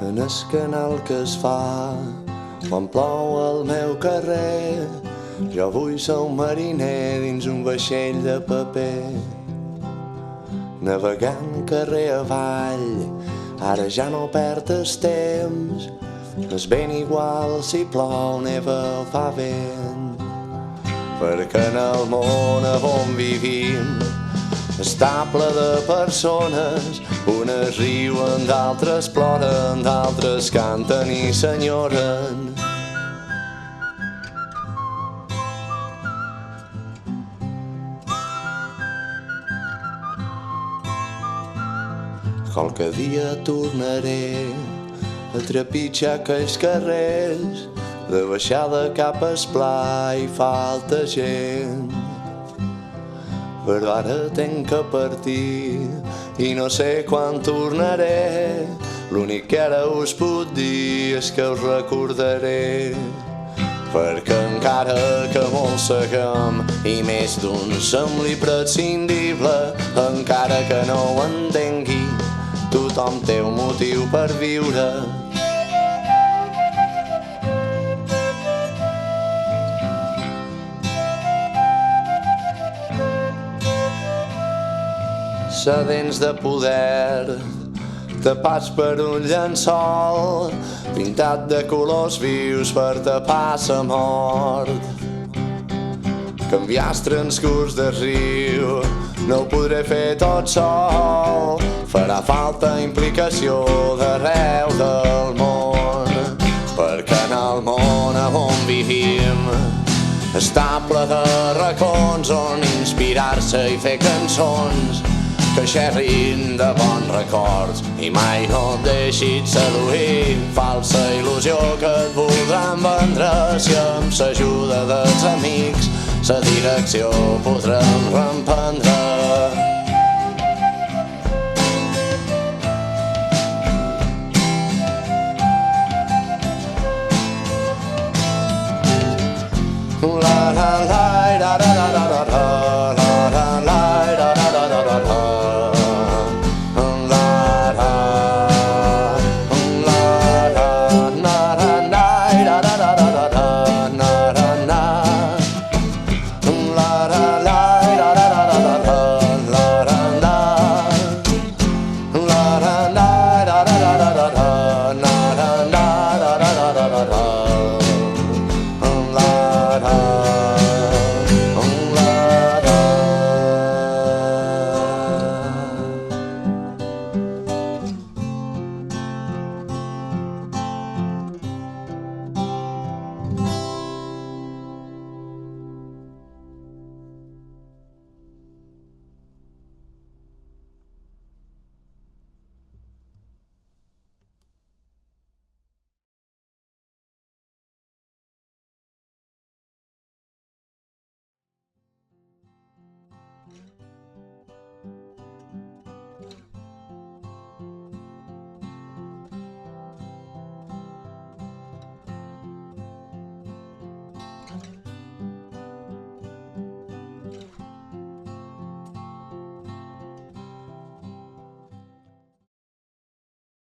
en el canal que es fa quan plou al meu carrer. Jo vull ser un mariner dins un vaixell de paper, navegant carrer avall. Ara ja no perd el temps, és ben igual si plou, neva o fa vent, perquè en el món on vivim està ple de persones. Unes riuen, d'altres ploren, d'altres canten i s'enyoren. Qualque dia tornaré a trepitjar aquells carrers, de baixada cap al pla hi falta gent. Però ara tenc que partir i no sé quan tornaré. L'únic que ara us puc dir és que us recordaré, perquè encara que molts seguem i més d'un sembli prescindible, encara que no ho entengui, tothom té un motiu per viure. Sedents de poder, tapats per un llençol pintat de colors vius per tapar sa mort. Canviar el transcurs del riu no ho podré fer tot sol, farà falta implicació d'arreu del món, perquè en el món on vivim està ple de racons on inspirar-se i fer cançons que xerrin de bons records. I mai no et deixis seduir falsa il·lusió que et voldran vendre, si amb l'ajuda dels amics la direcció podrem